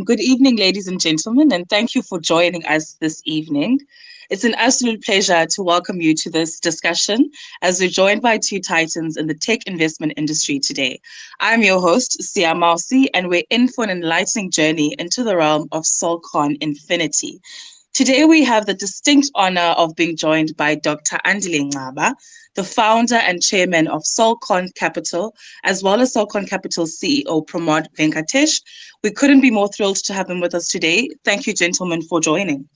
Good evening, ladies and gentlemen, and thank you for joining us this evening. It's an absolute pleasure to welcome you to this discussion as we're joined by two titans in the tech investment industry today. I'm your host, Sia Mausi, and we're in for an enlightening journey into the realm of Solcon Infinity. Today, we have the distinct honor of being joined by Dr. Andile Ngaba, the founder and chairman of Solcon Capital, as well as Solcon Capital CEO Pramod Venkatesh. We couldn't be more thrilled to have him with us today. Thank you, gentlemen, for joining.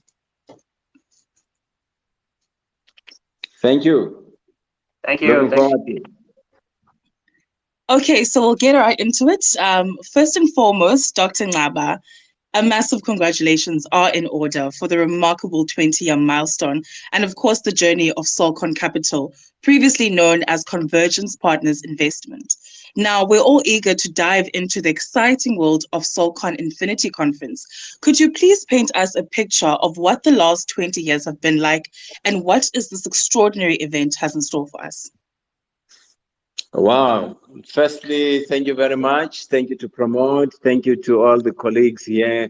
Thank you. Thank you. Looking forward to it. Okay, so we'll get right into it. First and foremost, Dr. Ngaba, a massive congratulations are in order for the remarkable 20-year milestone and, of course, the journey of Solcon Capital, previously known as Convergence Partners Investment. Now, we're all eager to dive into the exciting world of Solcon Infinity Conference. Could you please paint us a picture of what the last 20 years have been like and what is this extraordinary event has in store for us? Wow. Firstly, thank you very much. Thank you to Pramod. Thank you to all the colleagues here,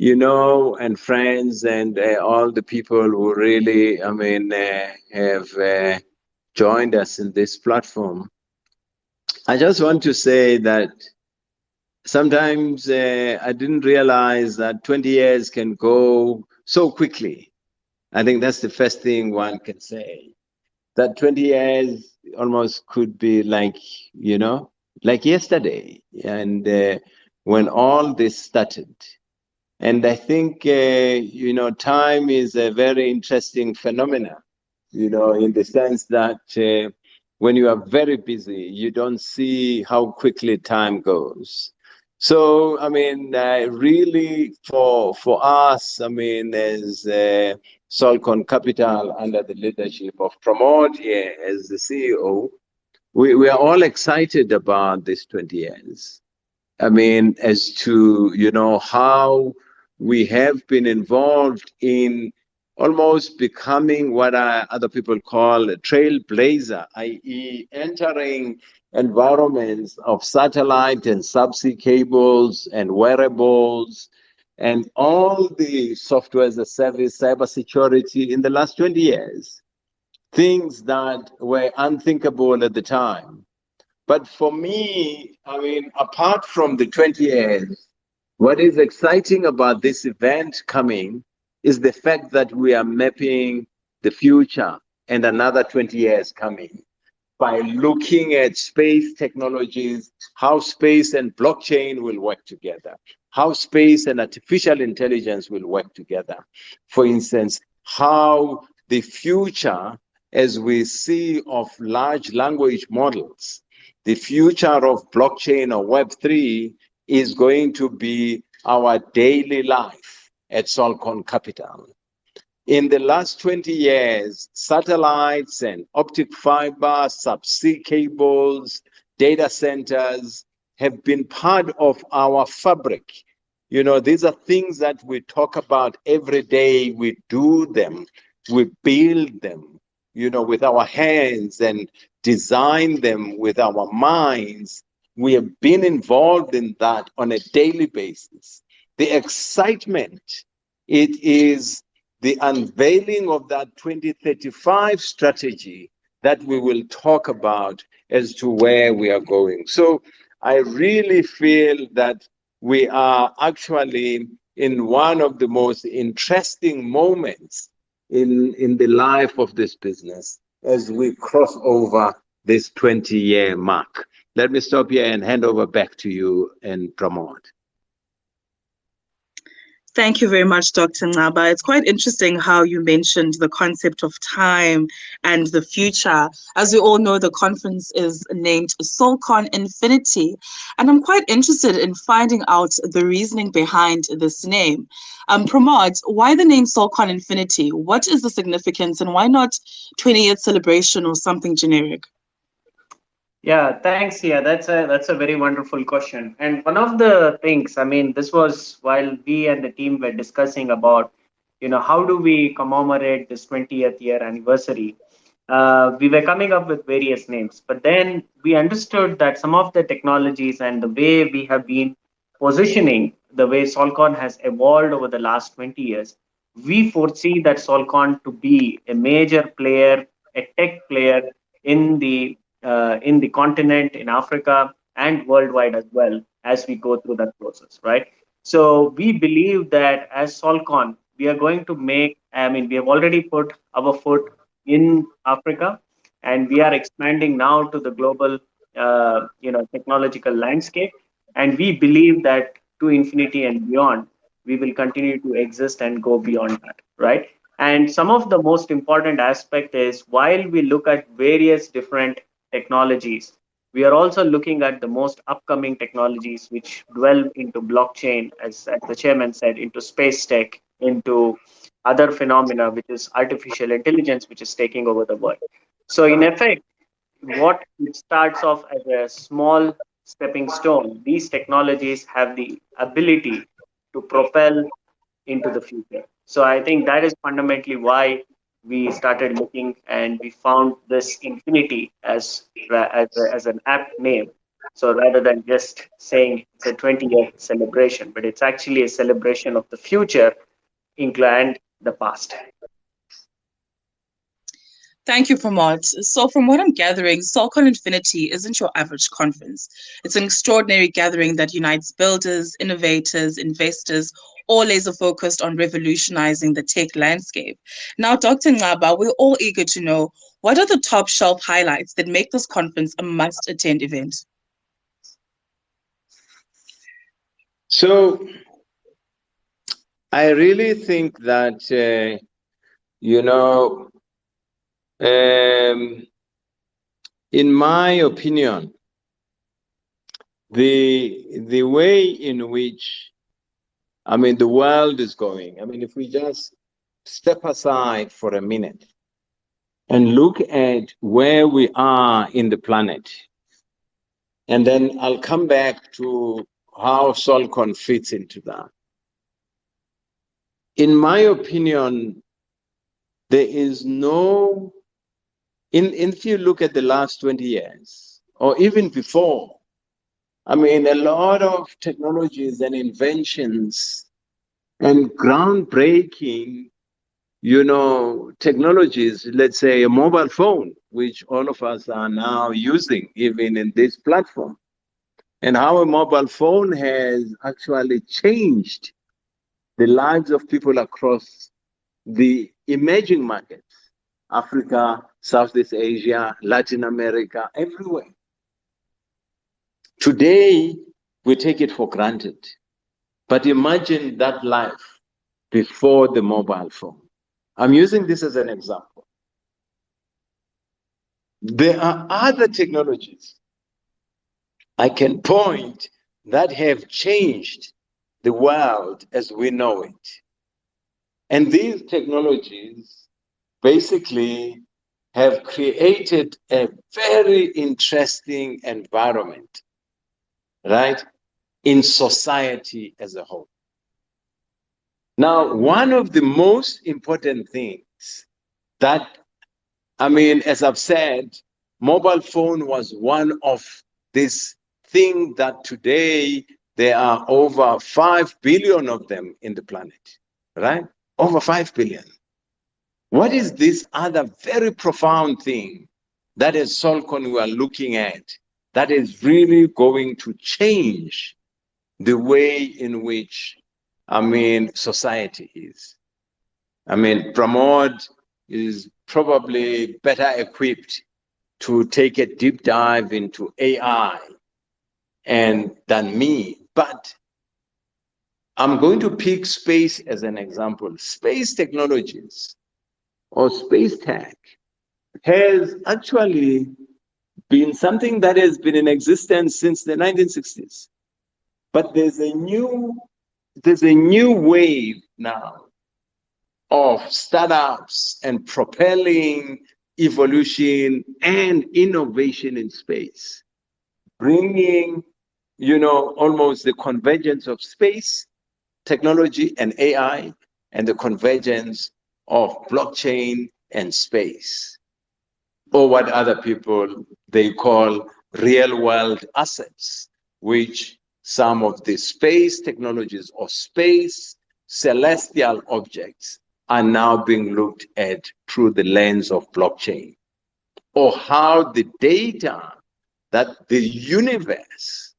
and friends and all the people who really, have joined us in this platform. I just want to say that sometimes I didn't realize that 20 years can go so quickly. I think that's the first thing one can say. That 20 years almost could be like yesterday. And when all this started. And I think, time is a very interesting phenomenon, in the sense that when you are very busy, you don't see how quickly time goes. So, really for us, as Solcon Capital under the leadership of Pramod here as the CEO, we are all excited about these 20 years. As to, how we have been involved in almost becoming what other people call a trailblazer, i.e. entering environments of satellite and subsea cables and wearables and all the software as a service, cybersecurity in the last 20 years. Things that were unthinkable at the time. But for me, apart from the 20 years, what is exciting about this event coming is the fact that we are mapping the future and another 20 years coming by looking at space technologies, how space and blockchain will work together, how space and artificial intelligence will work together. For instance, how the future, as we see, of large language models, the future of blockchain or Web3 is going to be our daily life at Solcon Capital. In the last 20 years, satellites and optic fiber, subsea cables, data centers have been part of our fabric. These are things that we talk about every day. We do them, we build them, with our hands and design them with our minds. We have been involved in that on a daily basis. The excitement, it is the unveiling of that 2035 strategy that we will talk about as to where we are going. So I really feel that we are actually in one of the most interesting moments in the life of this business as we cross over this 20-year mark. Let me stop here and hand over back to you and Pramod. Thank you very much, Dr. Ngaba. It's quite interesting how you mentioned the concept of time and the future. As we all know, the conference is named Solcon Infinity, and I'm quite interested in finding out the reasoning behind this name. Pramod, why the name Solcon Infinity? What is the significance, and why not 20th celebration or something generic? Yeah, thanks. Yeah, that's a very wonderful question. And one of the things, this was while we and the team were discussing about, how do we commemorate this 20th year anniversary? We were coming up with various names, but then we understood that some of the technologies and the way we have been positioning the way Solcon has evolved over the last 20 years, we foresee that Solcon to be a major player, a tech player in the continent, in Africa, and worldwide as well as we go through that process, right? So we believe that as Solcon, we are going to make. I mean, we have already put our foot in Africa, and we are expanding now to the global, technological landscape. And we believe that to infinity and beyond, we will continue to exist and go beyond that, right? And some of the most important aspect is while we look at various different technologies, we are also looking at the most upcoming technologies which dwell into blockchain, as the chairman said, into space tech, into other phenomena, which is artificial intelligence, which is taking over the world. So, in effect, what it starts off as a small stepping stone, these technologies have the ability to propel into the future. So I think that is fundamentally why we started looking and we found this infinity as an apt name. So rather than just saying it's a 20-year celebration, but it's actually a celebration of the future and the past. Thank you, Pramod. So, from what I'm gathering, Solcon Infinity isn't your average conference. It's an extraordinary gathering that unites builders, innovators, investors, all laser focused on revolutionizing the tech landscape. Now, Dr. Ngaba, we're all eager to know what are the top shelf highlights that make this conference a must attend event? So I really think that, you know, um, in my opinion, the way in which, I mean, the world is going, I mean, if we just step aside for a minute and look at where we are in the planet, and then I'll come back to how Solcon fits into that. In my opinion, there is no, if you look at the last 20 years, or even before, I mean, a lot of technologies and inventions and groundbreaking, technologies, let's say a mobile phone, which all of us are now using, even in this platform, and how a mobile phone has actually changed the lives of people across the emerging markets, Africa, Southeast Asia, Latin America, everywhere. Today, we take it for granted. But imagine that life before the mobile phone. I'm using this as an example. There are other technologies I can point that have changed the world as we know it. And these technologies basically have created a very interesting environment, right, in society as a whole. Now, one of the most important things that, I mean, as I've said, mobile phone was one of these things that today there are over 5 billion of them in the planet, right? Over 5 billion. What is this other very profound thing that is Solcon we are looking at that is really going to change the way in which, I mean, society is? I mean, Pramod is probably better equipped to take a deep dive into AI than me, but I'm going to pick space as an example. Space technologies or space tech has actually been something that has been in existence since the 1960s. But there's a new wave now of startups and propelling evolution and innovation in space, bringing, almost the convergence of space technology and AI and the convergence of blockchain and space, or what other people they call real world assets, which some of the space technologies or space celestial objects are now being looked at through the lens of blockchain, or how the data that the universe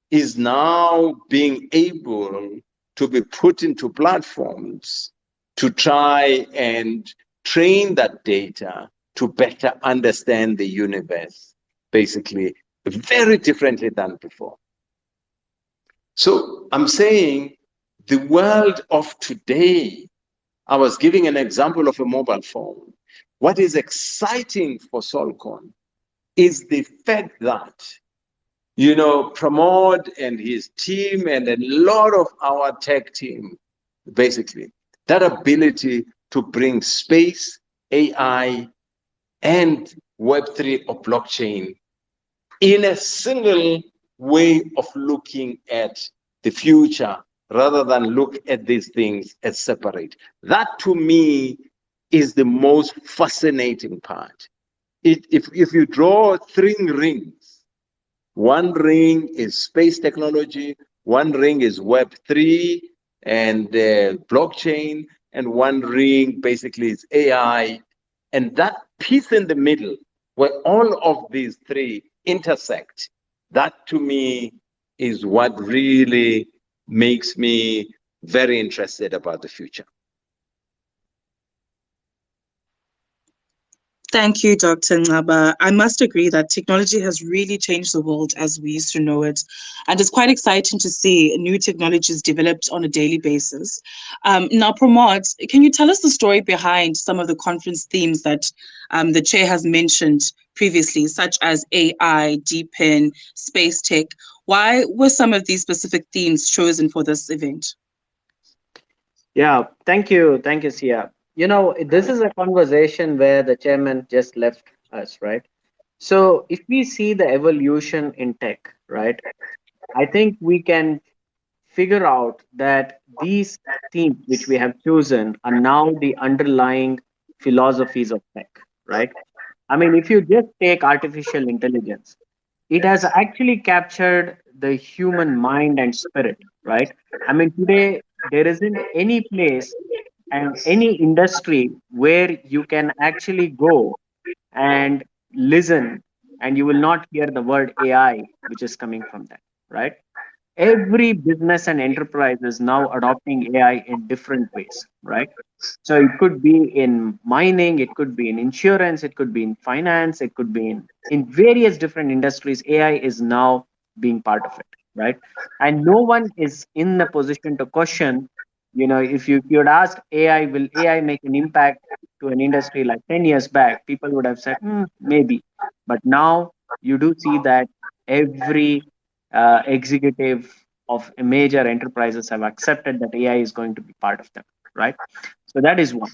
is now being able to be put into platforms to try and train that data to better understand the universe, basically, very differently than before. So I'm saying the world of today, I was giving an example of a mobile phone. What is exciting for Solcon is the fact that, Pramod and his team and a lot of our tech team, basically, that ability to bring space, AI, and Web3 or blockchain in a single way of looking at the future rather than look at these things as separate. That to me is the most fascinating part. If you draw three rings, one ring is space technology, one ring is Web3 and blockchain, and one ring basically is AI. And that piece in the middle, where all of these three intersect, that to me is what really makes me very interested about the future. Thank you, Dr. Ngaba. I must agree that technology has really changed the world as we used to know it. And it's quite exciting to see new technologies developed on a daily basis. Now, Pramod, can you tell us the story behind some of the conference themes that the chair has mentioned previously, such as AI, deepen, space tech? Why were some of these specific themes chosen for this event? Yeah, thank you, Sia. This is a conversation where the chairman just left us, right? So if we see the evolution in tech, right, I think we can figure out that these themes which we have chosen are now the underlying philosophies of tech, right? I mean, if you just take artificial intelligence, it has actually captured the human mind and spirit, right? I mean, today there isn't any place and any industry where you can actually go and listen and you will not hear the word AI, which is coming from that, right? Every business and enterprise is now adopting AI in different ways, right? So it could be in mining, it could be in insurance, it could be in finance, it could be in various different industries. AI is now being part of it, right? And no one is in a position to question, if you had asked AI, will AI make an impact to an industry like 10 years back, people would have said, maybe. But now you do see that every executive of major enterprises have accepted that AI is going to be part of them, right? So that is one.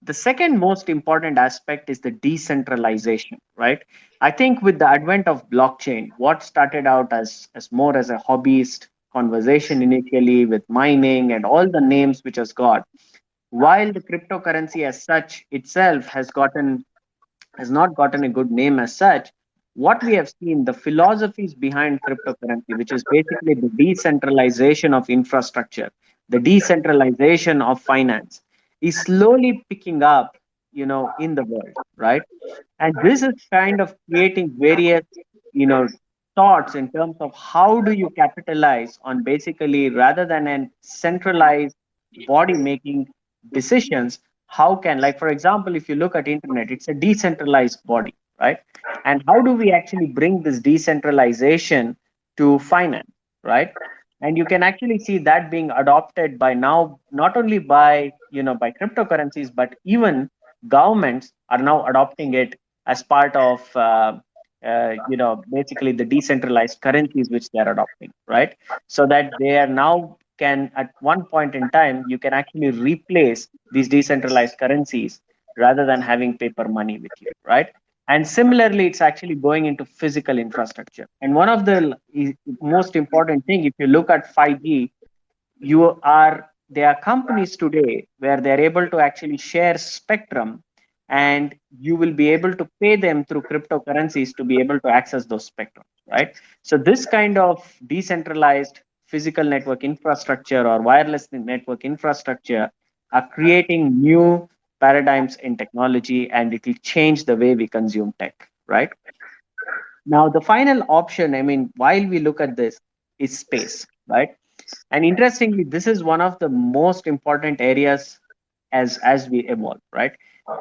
The second most important aspect is the decentralization, right? I think with the advent of blockchain, what started out as more as a hobbyist conversation initially with mining and all the names which has got, while the cryptocurrency as such itself has not gotten a good name as such. What we have seen, the philosophies behind cryptocurrency, which is basically the decentralization of infrastructure, the decentralization of finance, is slowly picking up, in the world, right? And this is kind of creating various, you know, thoughts in terms of how do you capitalize on basically rather than a centralized body making decisions, how can, like for example, if you look at internet, it's a decentralized body, right? And how do we actually bring this decentralization to finance, right? And you can actually see that being adopted by now, not only by by cryptocurrencies, but even governments are now adopting it as part of basically the decentralized currencies which they are adopting, right? So that they are now can at one point in time you can actually replace these decentralized currencies rather than having paper money with you, right? And similarly, it's actually going into physical infrastructure. And one of the most important thing, if you look at 5G, you are there are companies today where they're able to actually share spectrum, and you will be able to pay them through cryptocurrencies to be able to access those spectrum, right? So this kind of decentralized physical network infrastructure or wireless network infrastructure are creating new paradigms in technology, and it will change the way we consume tech, right? Now, the final option, I mean, while we look at this, is space, right? And interestingly, this is one of the most important areas as we evolve, right?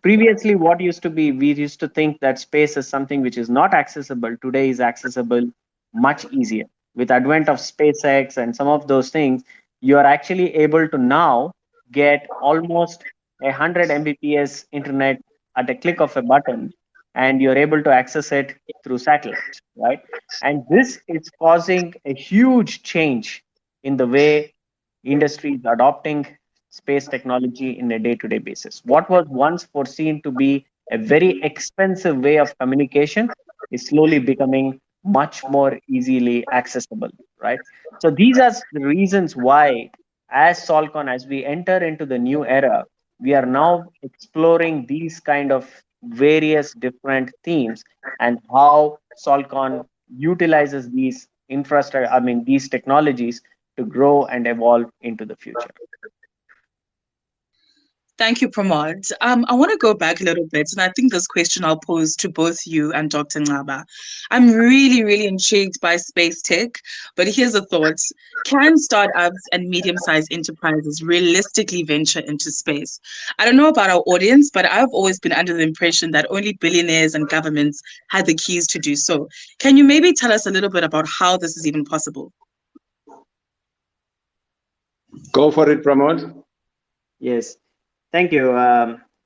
Previously, what used to be, we used to think that space is something which is not accessible. Today is accessible much easier. With advent of SpaceX and some of those things, you are actually able to now get almost 100 Mbps internet at a click of a button, and you're able to access it through satellites, right? And this is causing a huge change in the way industry is adopting space technology in a day-to-day basis. What was once foreseen to be a very expensive way of communication is slowly becoming much more easily accessible, right? So these are the reasons why, as Solcon, as we enter into the new era, we are now exploring these kind of various different themes and how Solcon utilizes these infrastructure, I mean, these technologies to grow and evolve into the future. Thank you, Pramod. I want to go back a little bit, and I think this question I'll pose to both you and Dr. Ngaba. I'm really, really intrigued by space tech, but here's a thought. Can startups and medium-sized enterprises realistically venture into space? I don't know about our audience, but I've always been under the impression that only billionaires and governments had the keys to do so. Can you maybe tell us a little bit about how this is even possible? Go for it, Pramod. Yes, thank you,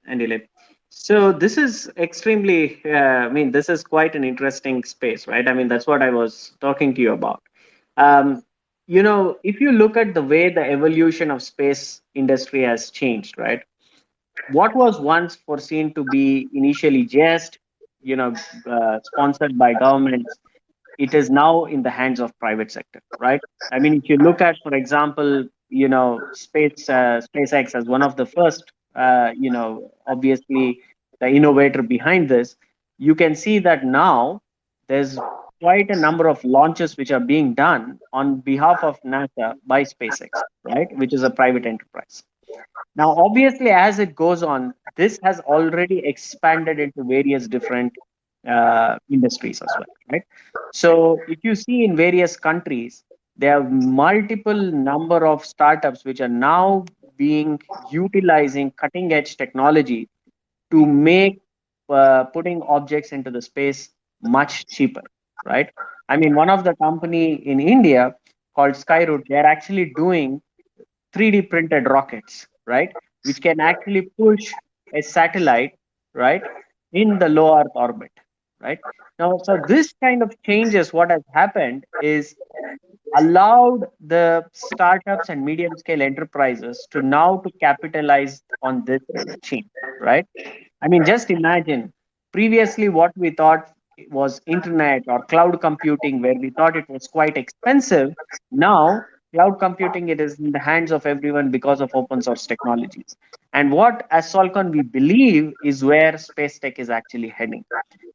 Andile. So this is extremely, I mean, this is quite an interesting space, right? I mean, that's what I was talking to you about. Um, if you look at the way the evolution of space industry has changed, right? What was once foreseen to be initially just, sponsored by governments, it is now in the hands of private sector, right? I mean, if you look at, for example, SpaceX as one of the first, obviously the innovator behind this, you can see that now there's quite a number of launches which are being done on behalf of NASA by SpaceX, right, which is a private enterprise. Now, obviously, as it goes on, this has already expanded into various different industries as well, right? So, if you see in various countries, there are multiple number of startups which are now being utilizing cutting edge technology to make putting objects into the space much cheaper, right? I mean, one of the company in India called Skyroot, they're actually doing 3D printed rockets, right? Which can actually push a satellite, right, in the low Earth orbit, right? Now, so this kind of changes, what has happened is allowed the startups and medium scale enterprises to now to capitalize on this change, right? I mean, just imagine previously what we thought was internet or cloud computing, where we thought it was quite expensive. Now, cloud computing it is in the hands of everyone because of open source technologies. And what, as Solcon, we believe is where space tech is actually heading.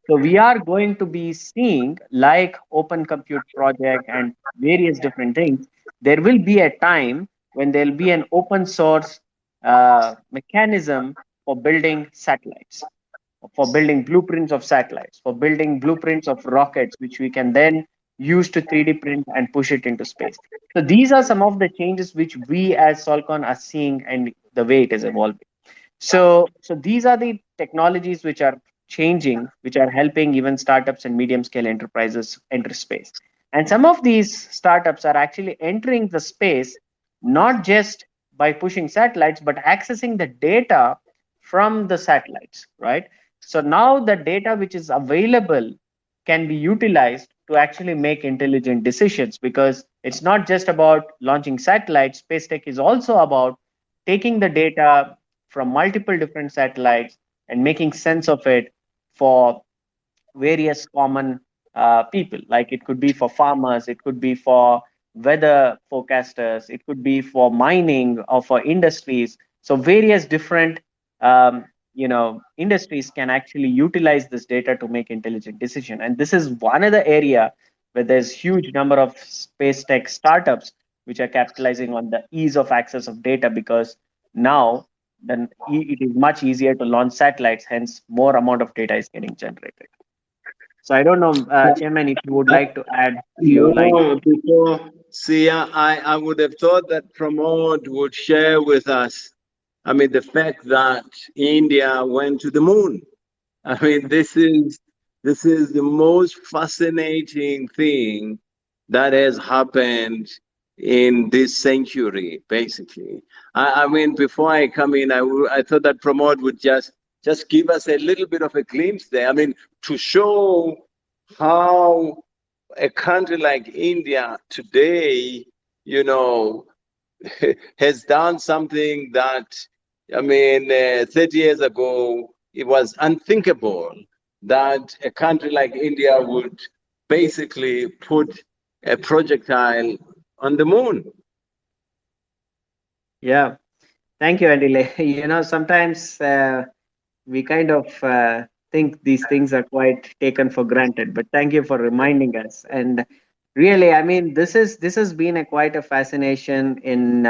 So we are going to be seeing like Open Compute Project and various different things. There will be a time when there will be an open source mechanism for building satellites, for building blueprints of satellites, for building blueprints of rockets, which we can then use to 3D print and push it into space. So these are some of the changes which we as Solcon are seeing and the way it is evolving. So these are the technologies which are changing, which are helping even startups and medium scale enterprises enter space. And some of these startups are actually entering the space not just by pushing satellites, but accessing the data from the satellites, right? So now the data which is available can be utilized to actually make intelligent decisions, because it's not just about launching satellites. Space tech is also about taking the data from multiple different satellites and making sense of it for various common people. Like it could be for farmers, it could be for weather forecasters, it could be for mining or for industries. So various different industries can actually utilize this data to make intelligent decision. And this is one other area where there's huge number of space tech startups which are capitalizing on the ease of access of data, because now then it is much easier to launch satellites, hence more amount of data is getting generated. So I don't know, Chairman, if you would like to add few lines. No, before, see, I would have thought that Pramod would share with us, I mean, the fact that India went to the moon. I mean, this is the most fascinating thing that has happened in this century, basically. I mean, before I come in, I thought that Pramod would just give us a little bit of a glimpse there. I mean, to show how a country like India today, you know, has done something that, I mean, 30 years ago, it was unthinkable that a country like India would basically put a projectile on the moon. Yeah, thank you, Andy. Sometimes we kind of think these things are quite taken for granted, but thank you for reminding us. And really, I mean, this has been a quite a fascination in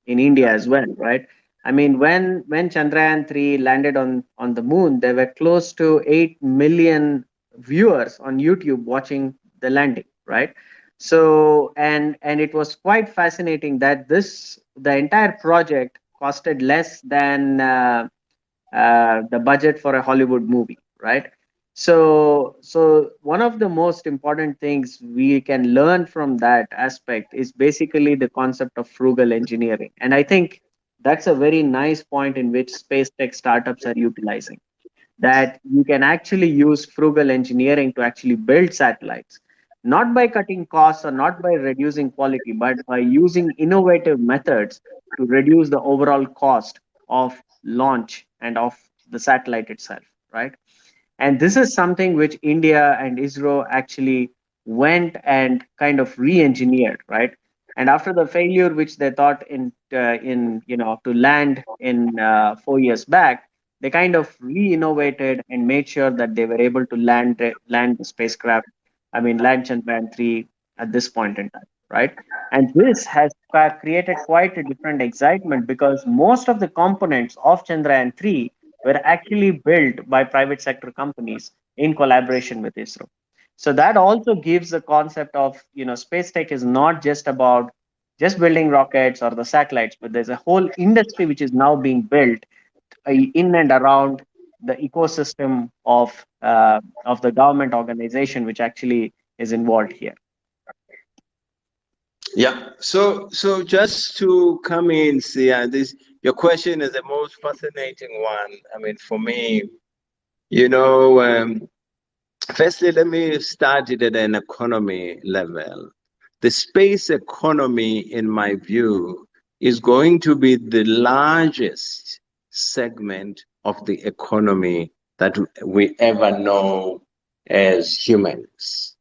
India as well, right? I mean, when Chandrayaan 3 landed on the moon, there were close to 8 million viewers on YouTube watching the landing, right? So and it was quite fascinating that the entire project costed less than the budget for a Hollywood movie, right? So one of the most important things we can learn from that aspect is basically the concept of frugal engineering. And I think that's a very nice point in which space tech startups are utilizing, that you can actually use frugal engineering to actually build satellites, not by cutting costs or not by reducing quality, but by using innovative methods to reduce the overall cost of launch and of the satellite itself, right? And this is something which India and ISRO actually went and kind of re-engineered, right? And after the failure, which they thought in to land in 4 years back, they kind of re-innovated and made sure that they were able to land the spacecraft. I mean, land Chandrayaan 3 at this point in time, right? And this has created quite a different excitement, because most of the components of Chandrayaan 3 were actually built by private sector companies in collaboration with ISRO. So that also gives the concept of, space tech is not just about just building rockets or the satellites, but there's a whole industry which is now being built in and around the ecosystem of the government organization which actually is involved here. Yeah. So just to come in, see, this your question is the most fascinating one. I mean, for me, you know, firstly, let me start it at an economy level. The space economy, in my view, is going to be the largest segment of the economy that we ever know as humans.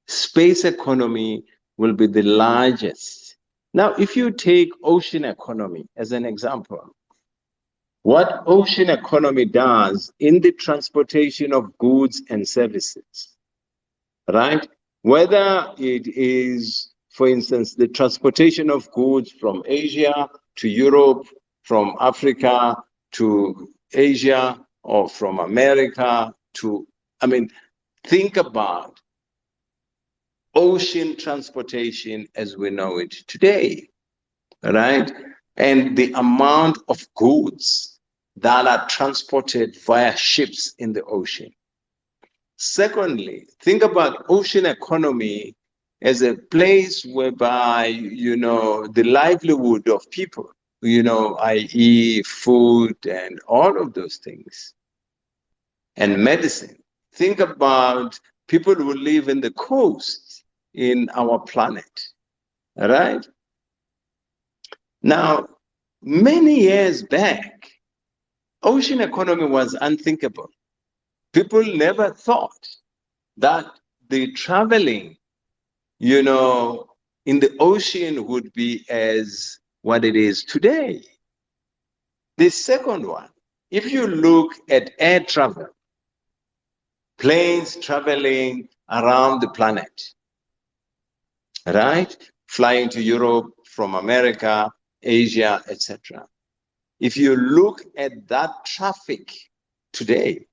Space economy will be the largest. Now, if you take ocean economy as an example, what ocean economy does in the transportation of goods and services, right? Whether it is, for instance, the transportation of goods from Asia to Europe, from Africa to Asia, or from America to, I mean, think about ocean transportation as we know it today, right? And the amount of goods that are transported via ships in the ocean. Secondly, think about ocean economy as a place whereby, the livelihood of people, i.e., food and all of those things, and medicine. Think about people who live in the coast in our planet, all right? Now, many years back, ocean economy was unthinkable. People never thought that the traveling, you know, in the ocean would be as what it is today. The second one, if you look at air travel, planes traveling around the planet, right? flying to Europe from America, Asia, etc. If you look at that traffic today,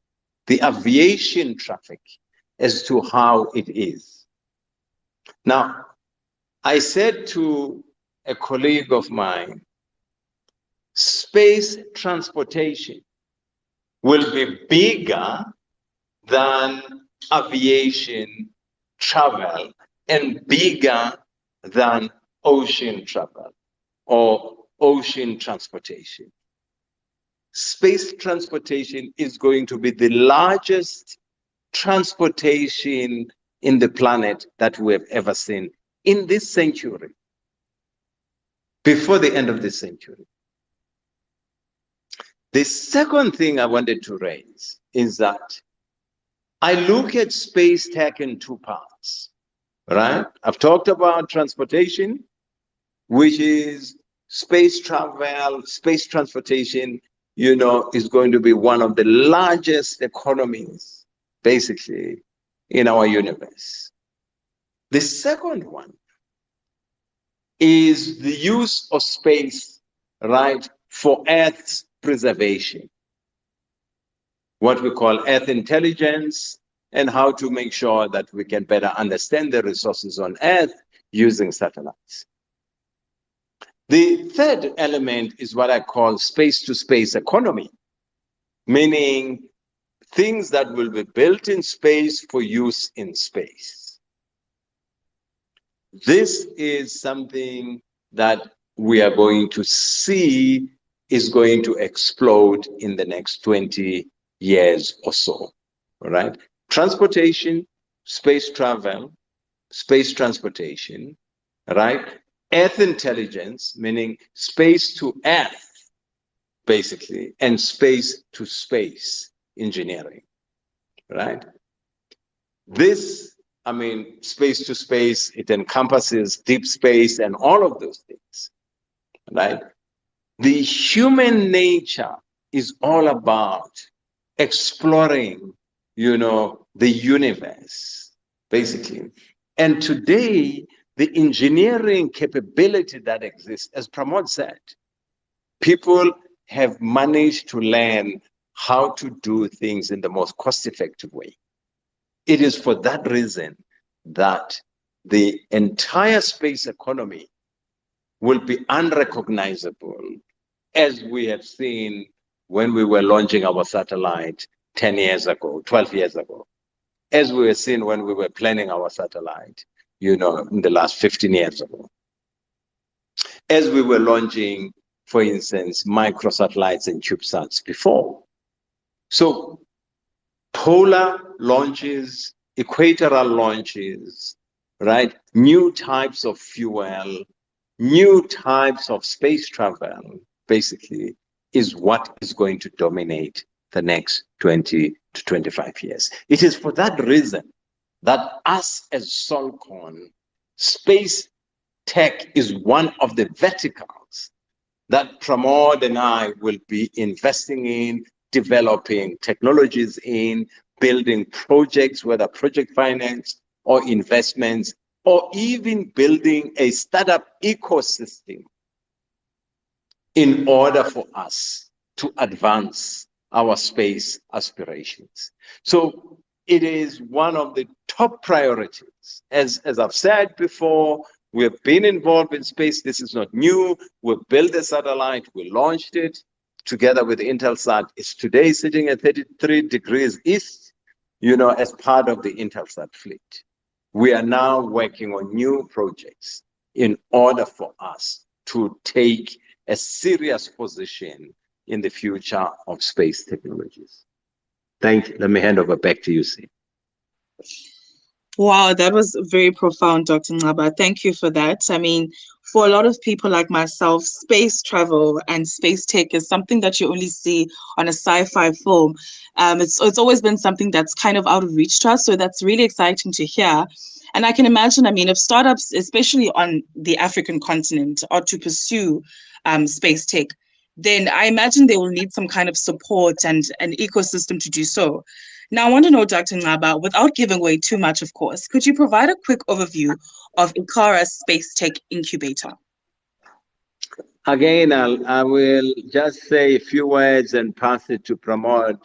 the aviation traffic, as to how it is. Now, I said to a colleague of mine, space transportation will be bigger than aviation travel and bigger than ocean travel or ocean transportation. Space transportation is going to be the largest transportation in the planet that we have ever seen in this century, before the end of this century. The second thing I wanted to raise is that I look at space tech in two parts, right? I've talked about transportation, which is space travel, space transportation, is going to be one of the largest economies, basically, in our universe. The second one is the use of space, right, for Earth's preservation, what we call Earth intelligence, and how to make sure that we can better understand the resources on Earth using satellites. The third element is what I call space-to-space economy, meaning things that will be built in space for use in space. This is something that we are going to see is going to explode in the next 20 years or so, all right? Transportation, space travel, space transportation, right? Earth intelligence, meaning space to Earth, basically, and space to space engineering, right? This, space to space, it encompasses deep space and all of those things, right? The human nature is all about exploring, the universe, basically. And today, the engineering capability that exists, as Pramod said, people have managed to learn how to do things in the most cost-effective way. It is for that reason that the entire space economy will be unrecognizable, as we have seen when we were launching our satellite 10 years ago, 12 years ago, as we were seeing when we were planning our satellite, in the last 15 years ago. As we were launching, for instance, microsatellites and CubeSats before. So polar launches, equatorial launches, right? New types of fuel, new types of space travel, basically, is what is going to dominate the next 20 to 25 years. It is for that reason that us as Solcon, space tech is one of the verticals that Pramod and I will be investing in, developing technologies in, building projects, whether project finance or investments, or even building a startup ecosystem in order for us to advance our space aspirations. So it is one of the top priorities. As I've said before, we have been involved in space. This is not new. We built a satellite. We launched it together with Intelsat. It's today sitting at 33 degrees east, as part of the Intelsat fleet. We are now working on new projects in order for us to take a serious position in the future of space technologies. Thank you. Let me hand over back to you, Sim. Wow, that was very profound, Dr. Ngaba. Thank you for that. For a lot of people like myself, space travel and space tech is something that you only see on a sci-fi film. It's always been something that's kind of out of reach to us, so that's really exciting to hear. And I can imagine, if startups, especially on the African continent, are to pursue space tech, then I imagine they will need some kind of support and an ecosystem to do so. Now, I want to know, Dr. Ngaba, without giving away too much, of course, could you provide a quick overview of Ikara's Space Tech Incubator? Again, I will just say a few words and pass it to Pramod.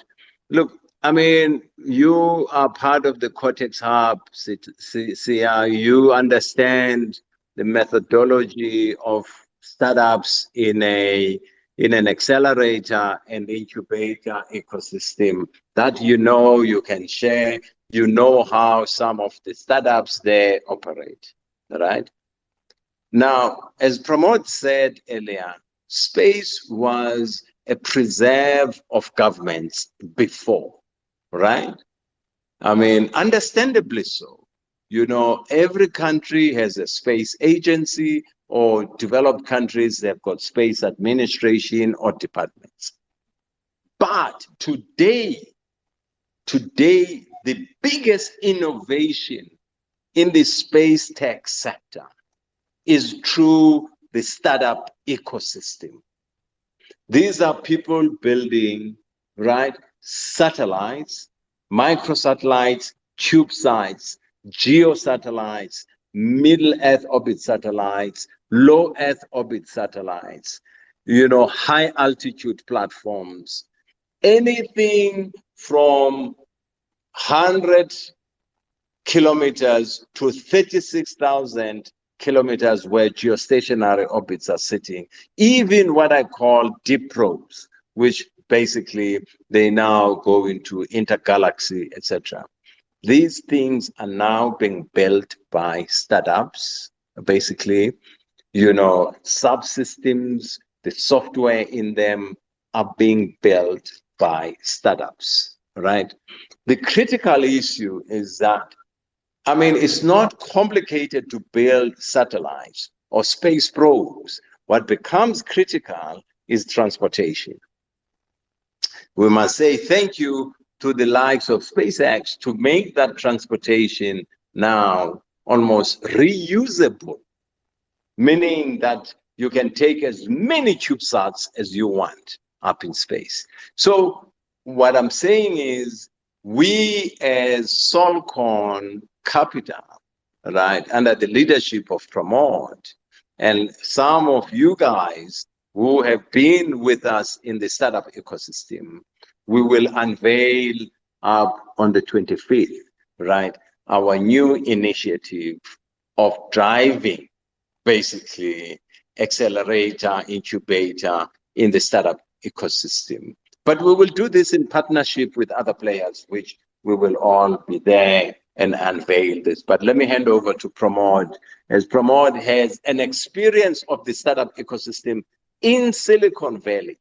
Look, I mean, you are part of the Cortex Hub, CR. You understand the methodology of startups in an accelerator and incubator ecosystem that you can share. You know how some of the startups there operate, right? Now, as Pramod said earlier, space was a preserve of governments before, right? I mean, understandably so. Every country has a space agency, or developed countries, they've got space administration or departments. But today, the biggest innovation in the space tech sector is through the startup ecosystem. These are people building, right, satellites, microsatellites, CubeSats, geosatellites, middle Earth orbit satellites, low Earth orbit satellites, high altitude platforms, anything from 100 kilometers to 36,000 kilometers where geostationary orbits are sitting, even what I call deep probes, which basically they now go into intergalaxy, etc. These things are now being built by startups, basically, subsystems, the software in them are being built by startups, right? The critical issue is that it's not complicated to build satellites or space probes. What becomes critical is transportation. We must say thank you to the likes of SpaceX to make that transportation now almost reusable, meaning that you can take as many CubeSats as you want up in space. So what I'm saying is we as Solcon Capital, right, under the leadership of Pramod, and some of you guys who have been with us in the startup ecosystem, we will unveil on the 25th, right, our new initiative of driving basically accelerator, incubator in the startup ecosystem. But we will do this in partnership with other players, which we will all be there and unveil this. But let me hand over to Pramod, as Pramod has an experience of the startup ecosystem in Silicon Valley.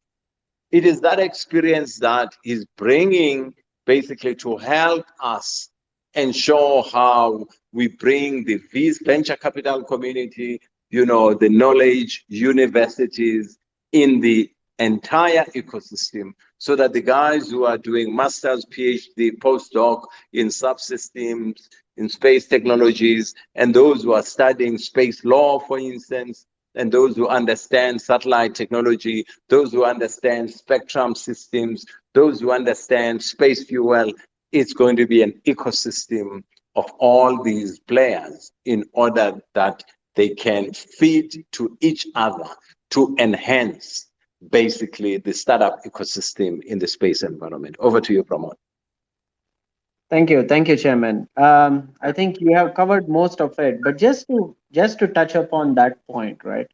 It is that experience that he's bringing basically to help us ensure how we bring the venture capital community, the knowledge universities in the entire ecosystem, so that the guys who are doing master's, PhD, postdoc in subsystems, in space technologies, and those who are studying space law, for instance, and those who understand satellite technology, those who understand spectrum systems, those who understand space fuel, it's going to be an ecosystem of all these players in order that they can feed to each other to enhance basically the startup ecosystem in the space environment. Over to you, Pramod. Thank you, Chairman. I think you have covered most of it, but just to touch upon that point, right?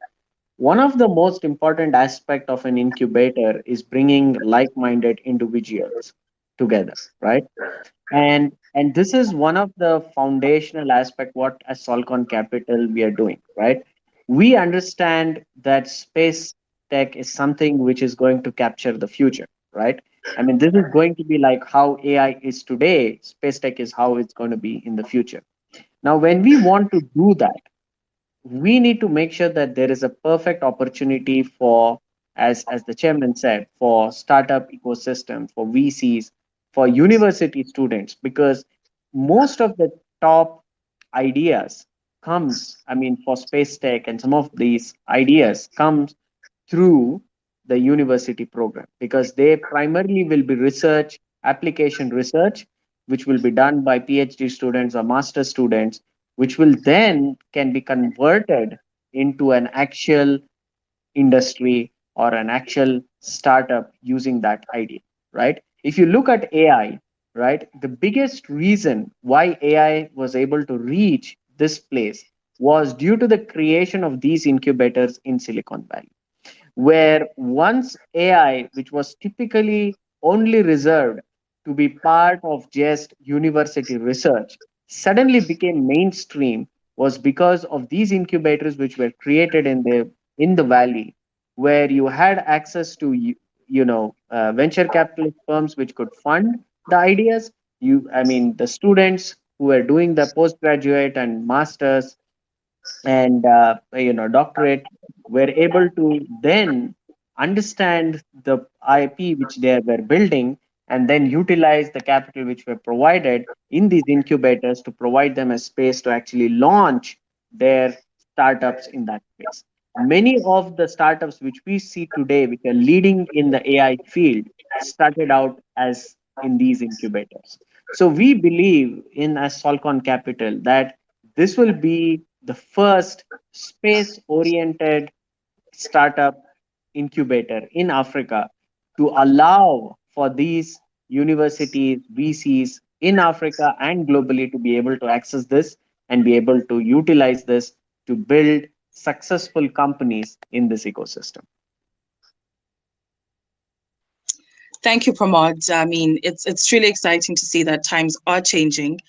One of the most important aspect of an incubator is bringing like-minded individuals together, right? And this is one of the foundational aspect what as Solcon Capital we are doing, right? We understand that space tech is something which is going to capture the future, right? I mean, this is going to be like how AI is today, space tech is how it's going to be in the future. Now, when we want to do that, we need to make sure that there is a perfect opportunity for, as the chairman said, for startup ecosystem, for VCs, for university students, because most of the top ideas comes, I mean, for space tech, and some of these ideas comes through the university program, because they primarily will be research, application research, which will be done by PhD students or master students, which will then can be converted into an actual industry or an actual startup using that idea, right? If you look at AI, right, the biggest reason why AI was able to reach this place was due to the creation of these incubators in Silicon Valley, where once AI, which was typically only reserved to be part of just university research, suddenly became mainstream was because of these incubators which were created in the valley, where you had access to venture capitalist firms which could fund the ideas. I mean, the students who were doing the postgraduate and masters and doctorate were able to then understand the IP which they were building and then utilize the capital which were provided in these incubators to provide them a space to actually launch their startups in that space. Many of the startups which we see today, which are leading in the AI field, started out as in these incubators. So we believe in as Solcon Capital that this will be the first space oriented startup incubator in Africa to allow for these universities, VCs in Africa and globally to be able to access this and be able to utilize this to build successful companies in this ecosystem. Thank you, Pramod. I mean, it's really exciting to see that times are changing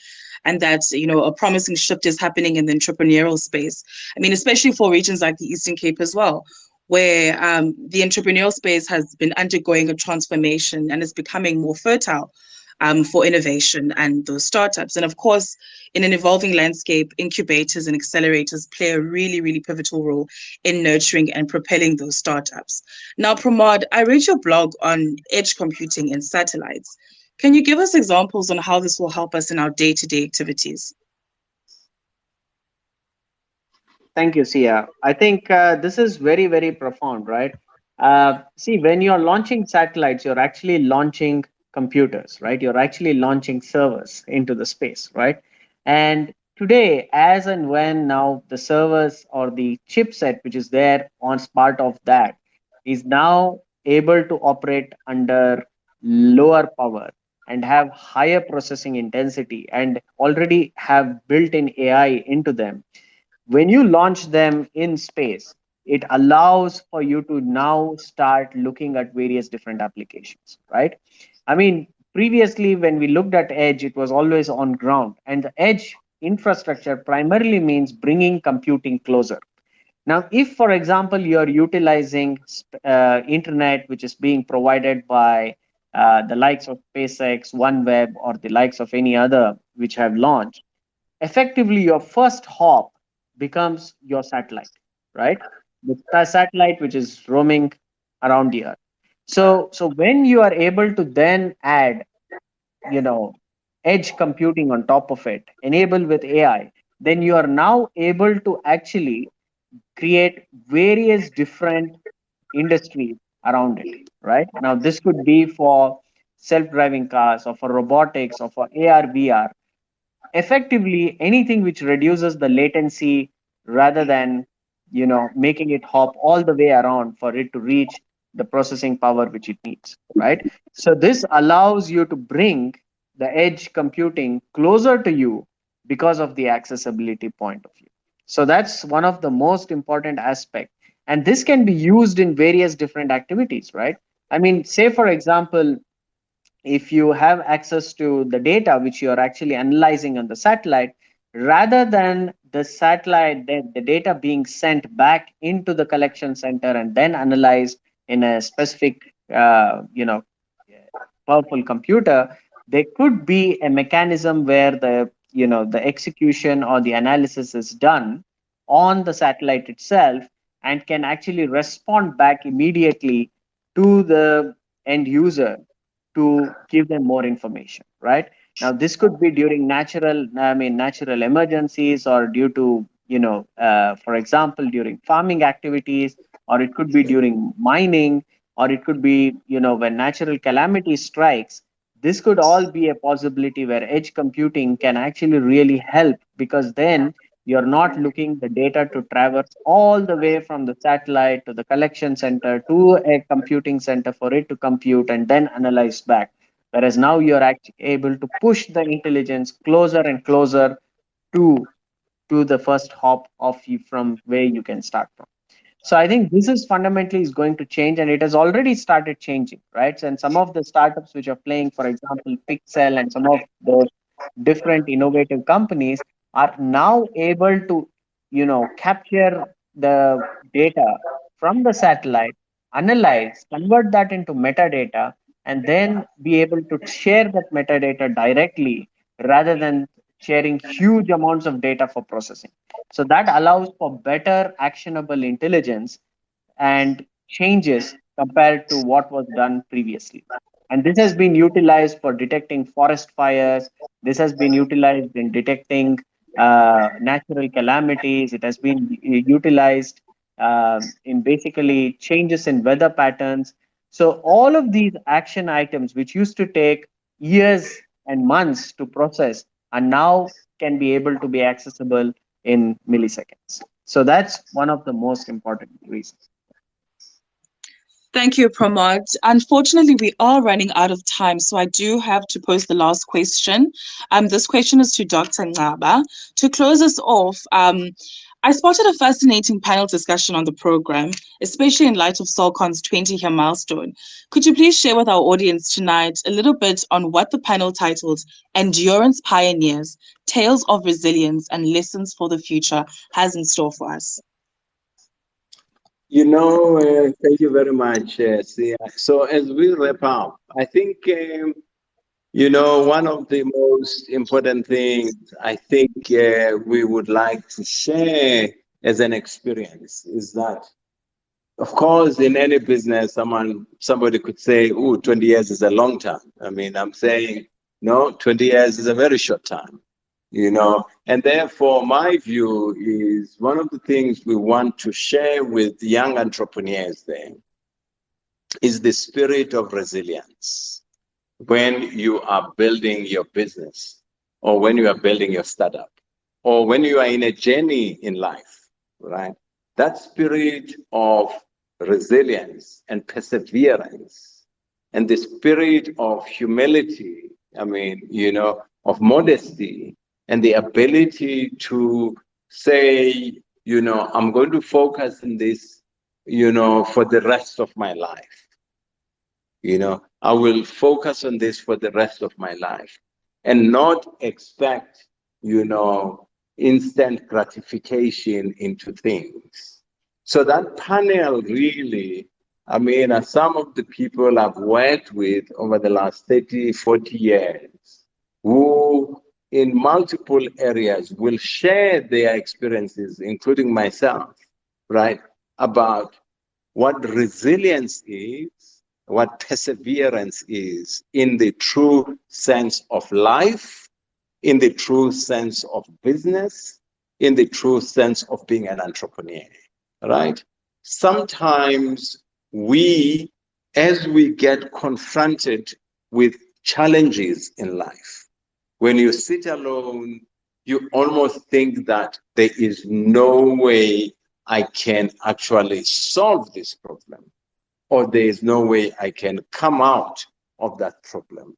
and that, a promising shift is happening in the entrepreneurial space. I mean, especially for regions like the Eastern Cape as well, where the entrepreneurial space has been undergoing a transformation and is becoming more fertile for innovation and those startups. And of course, in an evolving landscape, incubators and accelerators play a really, really pivotal role in nurturing and propelling those startups. Now, Pramod, I read your blog on edge computing and satellites. Can you give us examples on how this will help us in our day-to-day activities? Thank you, Sia. I think this is very, very profound, right? See, when you're launching satellites, you're actually launching computers, right? You're actually launching servers into the space, right? And today, as and when now the servers or the chipset which is there on part of that is now able to operate under lower power and have higher processing intensity and already have built-in AI into them. When you launch them in space, it allows for you to now start looking at various different applications, right? I mean, previously when we looked at edge, it was always on ground, and the edge infrastructure primarily means bringing computing closer. Now, if, for example, you're utilizing internet, which is being provided by the likes of SpaceX, OneWeb, or the likes of any other which have launched, effectively your first hop becomes your satellite, right? The satellite which is roaming around the earth. So when you are able to then add, you know, edge computing on top of it, enable with AI, then you are now able to actually create various different industries around it, right? Now, this could be for self-driving cars or for robotics or for AR, VR, effectively anything which reduces the latency rather than making it hop all the way around for it to reach the processing power which it needs, right? So this allows you to bring the edge computing closer to you because of the accessibility point of view. So that's one of the most important aspect, and this can be used in various different activities, right? I mean, say for example, if you have access to the data which you are actually analyzing on the satellite, rather than the data being sent back into the collection center and then analyzed in a specific powerful computer, there could be a mechanism where the execution or the analysis is done on the satellite itself and can actually respond back immediately to the end user to give them more information, right? Now this could be during natural emergencies, or due to for example during farming activities, or it could be during mining, or it could be when natural calamity strikes. this could all be a possibility where edge computing can actually really help, because then you're not looking the data to traverse all the way from the satellite to the collection center to a computing center for it to compute and then analyze back. Whereas now you're actually able to push the intelligence closer and closer to the first hop of you from where you can start from. So I think this is fundamentally is going to change, and it has already started changing, right? And some of the startups which are playing, for example, Pixel and some of those different innovative companies are now able to, capture the data from the satellite, analyze, convert that into metadata, and then be able to share that metadata directly rather than sharing huge amounts of data for processing. So that allows for better actionable intelligence and changes compared to what was done previously. And this has been utilized for detecting forest fires. This has been utilized in detecting natural calamities. It has been utilized in basically changes in weather patterns. So, all of these action items, which used to take years and months to process, are now can be able to be accessible in milliseconds. So, that's one of the most important reasons. Thank you, Pramod. Unfortunately, we are running out of time, so I do have to pose the last question. This question is to Dr. Ngaba. To close us off, I spotted a fascinating panel discussion on the program, especially in light of Solcon's 20-year milestone. Could you please share with our audience tonight a little bit on what the panel titled Endurance Pioneers, Tales of Resilience and Lessons for the Future has in store for us? Thank you very much, Sia. So as we wrap up, I think, one of the most important things I think we would like to share as an experience is that, of course, in any business, somebody could say, "Oh, 20 years is a long time." I mean, I'm saying, no, 20 years is a very short time. And therefore, my view is one of the things we want to share with young entrepreneurs there is the spirit of resilience when you are building your business, or when you are building your startup, or when you are in a journey in life, right? That spirit of resilience and perseverance and the spirit of humility, of modesty, and the ability to say, I'm going to focus on this, for the rest of my life. I will focus on this for the rest of my life and not expect, instant gratification into things. So that panel really, some of the people I've worked with over the last 30, 40 years who in multiple areas will share their experiences, including myself, right, about what resilience is, what perseverance is in the true sense of life, in the true sense of business, in the true sense of being an entrepreneur, right? Sometimes we, as we get confronted with challenges in life, when you sit alone, you almost think that there is no way I can actually solve this problem, or there is no way I can come out of that problem.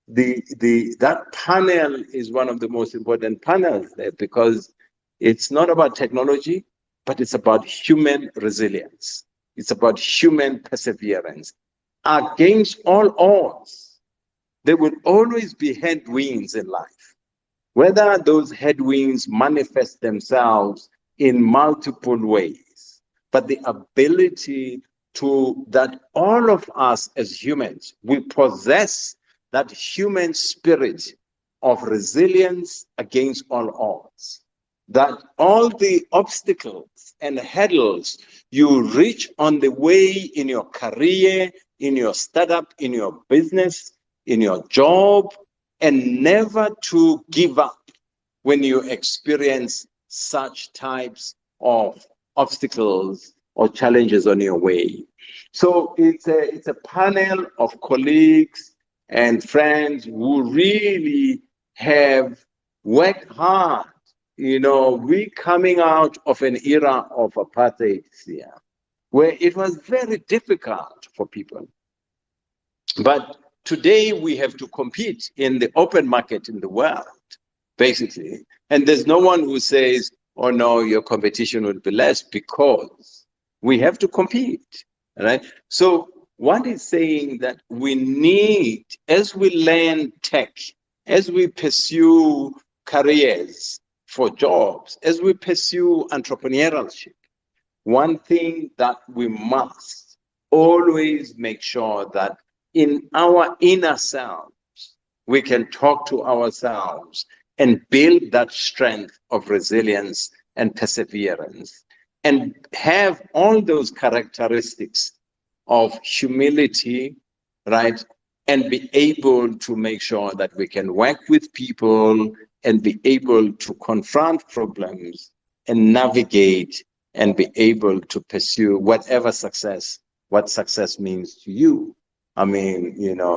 That panel is one of the most important panels there, because it's not about technology, but it's about human resilience. It's about human perseverance. Against all odds, there will always be headwinds in life. Whether those headwinds manifest themselves in multiple ways, but the ability to that all of us as humans, we possess that human spirit of resilience against all odds. That all the obstacles and hurdles you reach on the way in your career, in your startup, in your business, in your job, and never to give up when you experience such types of obstacles or challenges on your way. So it's a panel of colleagues and friends who really have worked hard. We coming out of an era of apartheid here, where it was very difficult for people. But today we have to compete in the open market in the world, basically. And there's no one who says, oh no, your competition will be less, because we have to compete, right? So one is saying that we need, as we learn tech, as we pursue careers for jobs, as we pursue entrepreneurship, one thing that we must always make sure that in our inner selves, we can talk to ourselves and build that strength of resilience and perseverance, and have all those characteristics of humility, right? And be able to make sure that we can work with people and be able to confront problems and navigate and be able to pursue whatever success, what success means to you. I mean,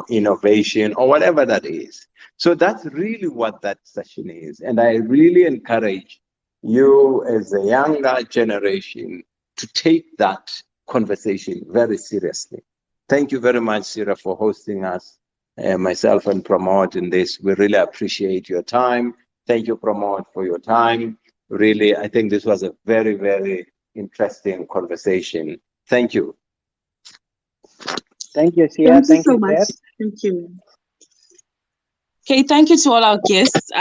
innovation or whatever that is. So that's really what that session is. And I really encourage you as a younger generation to take that conversation very seriously. Thank you very much, Sarah, for hosting us, myself and Pramod in this. We really appreciate your time. Thank you, Pramod, for your time. Really, I think this was a very, very interesting conversation. Thank you. Thank you, Sia. Thank you Thank so you, much. Seth. Thank you. Okay, thank you to all our guests,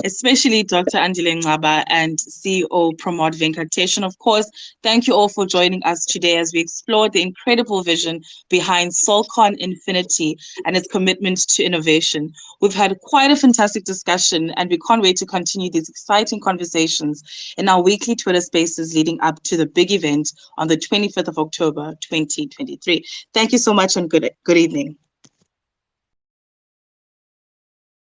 especially Dr. Andile Ngaba and CEO Pramod Venkatesh. Of course, thank you all for joining us today as we explore the incredible vision behind Solcon Infinity and its commitment to innovation. We've had quite a fantastic discussion, and we can't wait to continue these exciting conversations in our weekly Twitter spaces leading up to the big event on the 25th of October, 2023. Thank you so much and good evening.